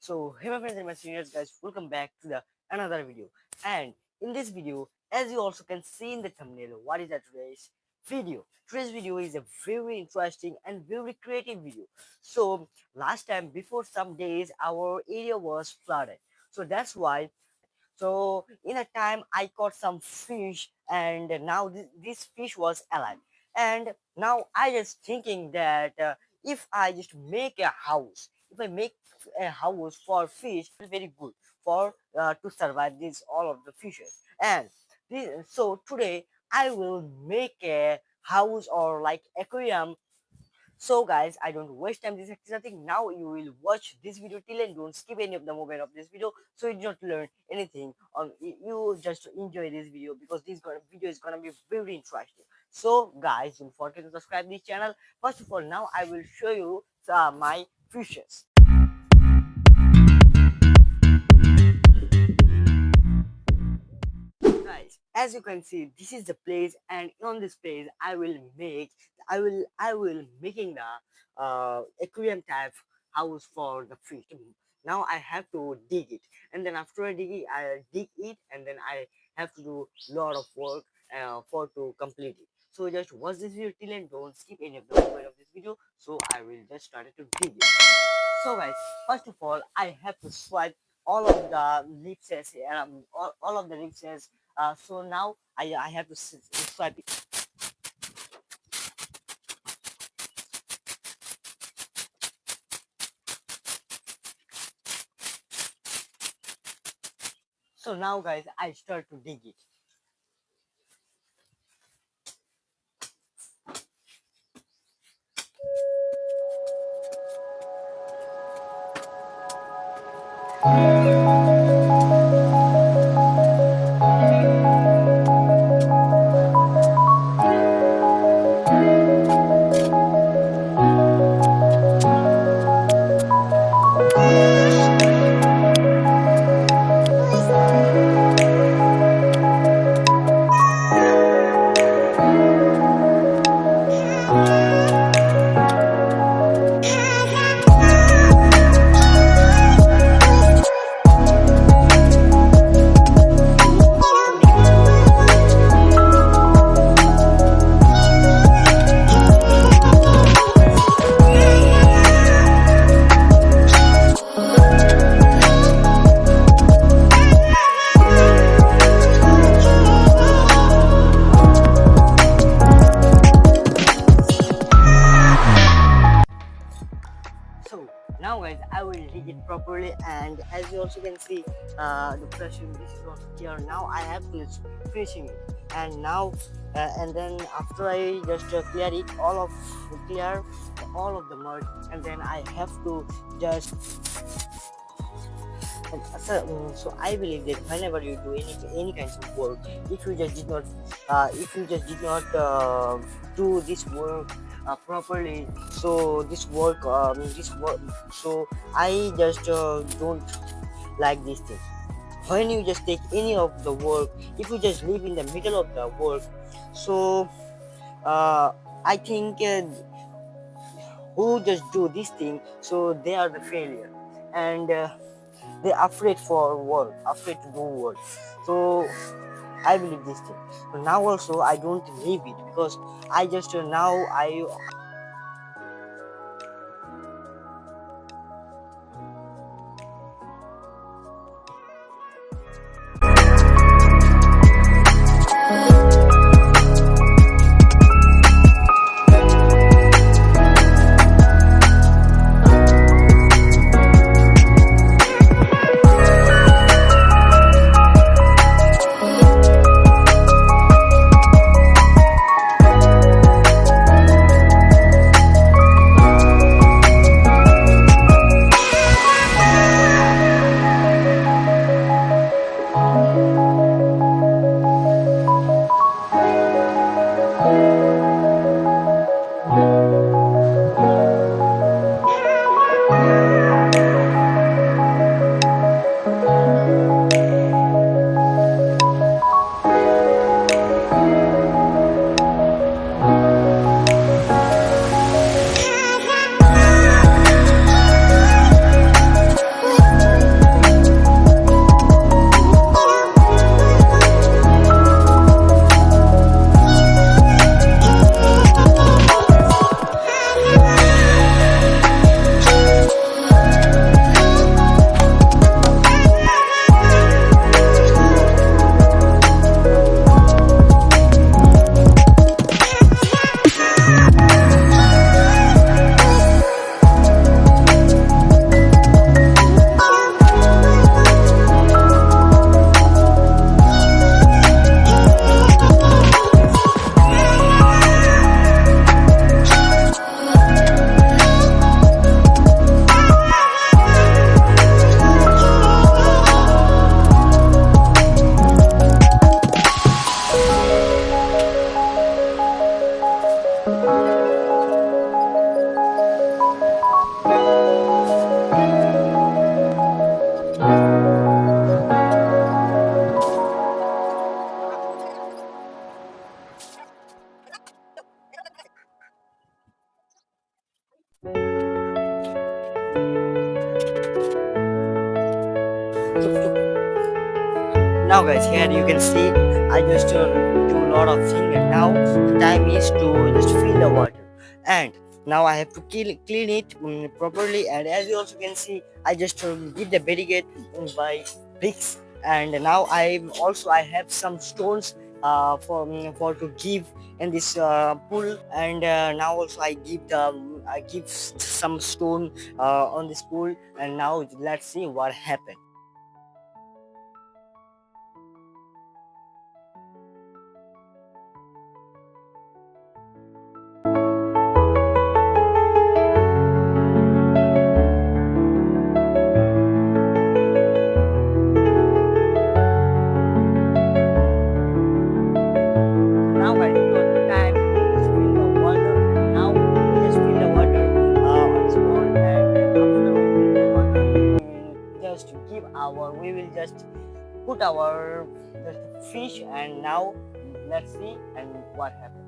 So hey my friends and my seniors guys, welcome back to the another video. And in this video, as you also can see in the thumbnail, what is that today's video? Today's video is a very interesting and very creative video. So last time before some days our area was flooded. So that's why in a time I caught some fish, and now this fish was alive. And now I just thinking that if I just make a house, if I make a house for fish, it's very good for to survive these all of the fishes. And so today I will make a house or like aquarium. So guys, I don't waste time. This is nothing. Now you will watch this video till and don't skip any of the moment of this video, so you don't learn anything. You just enjoy this video because video is gonna be very interesting. So guys, don't forget to subscribe this channel. First of all, now I will show you my fishes. Guys, as you can see, this is the place, and on this place I will making the aquarium type house for the fish. Now I have to dig it, and then after I dig it, and then I have to do lot of work for to complete it. So just watch this video till and don't skip any of the moment of this video. So I will just start to dig it. So guys, first of all, I have to swipe all of the ellipses, all of the ellipses. So now I have to swipe it. So now guys, I start to dig it. So now guys, I will dig it properly, and as you also can see, the pressure, this is also clear. Now I have to finishing it, and now and then after I just clear all of the mud, and then I have to just so I believe that whenever you do any kinds of work, if you just did not do this work properly, so this work so I just don't like this thing. When you just take any of the work, if you just live in the middle of the work, so I think who just do this thing, so they are the failure, and they're afraid to do work. So I believe this thing. So now also I don't leave it because I just now I Chup, chup. Now guys, here you can see I just do a lot of thing, and now the time is to just fill the water, and now I have to clean it properly. And as you also can see, I just give the barricade by bricks, and now I have some stones for to give in this pool. And now also I give some stone on this pool, and now let's see what happened. Now guys, it was the time to just fill the water, and now we just fill the water on this pond. And after we fill the water, we will just give our we will just put our just fish. And now let's see and what happens.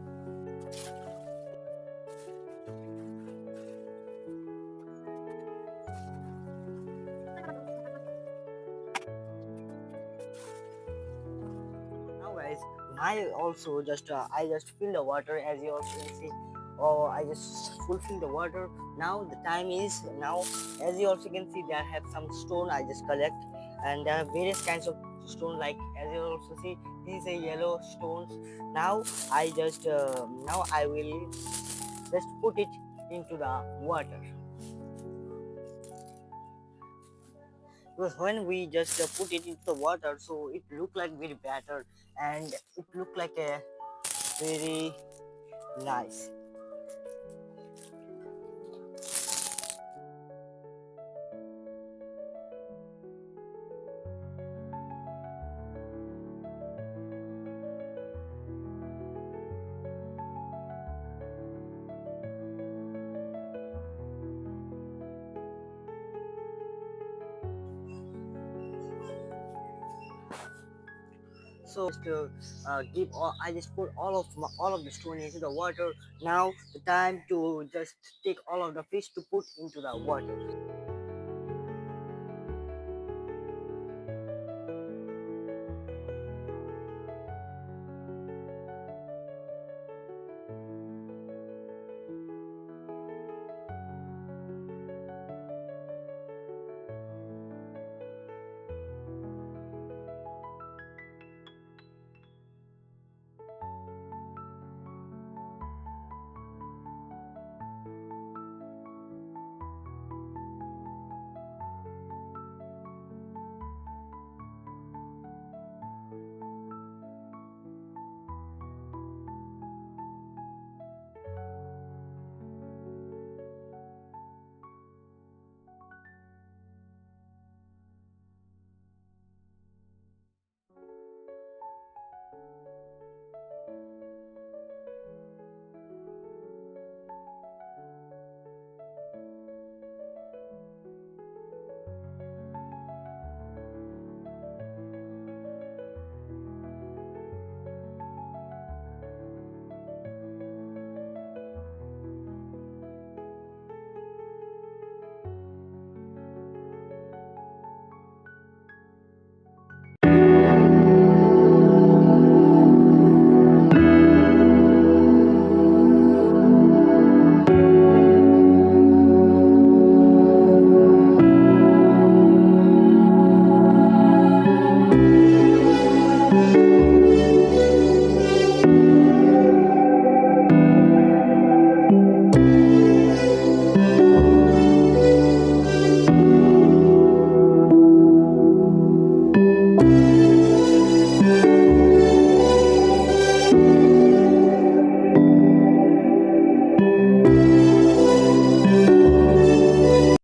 Now guys, my also just I just fill the water, as you also can see. Oh, I just fulfill the water. Now the time is now, as you also can see, there have some stone I just collect, and there are various kinds of stone, like as you also see, these are yellow stones. Now now I will just put it into the water, because when we just put it into the water, so it look like very better, and it look like a very nice. So just give all, I just put all of the stone into the water. Now the time to just take all of the fish to put into the water.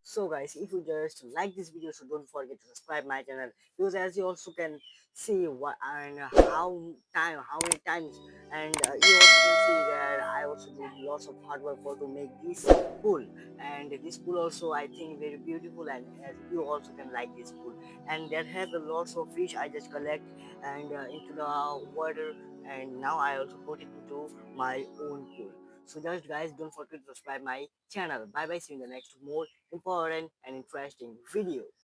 So guys, if you just like this video, so don't forget to subscribe my channel, because as you also can see what and how many times, and you also can see that I also did lots of hard work for to make this pool. And this pool also I think very beautiful, and as you also can like this pool. And there have a lots of fish I just collect and into the water, and now I also put it into my own pool. So just guys, don't forget to subscribe my channel. Bye bye, see you in the next more important and interesting video.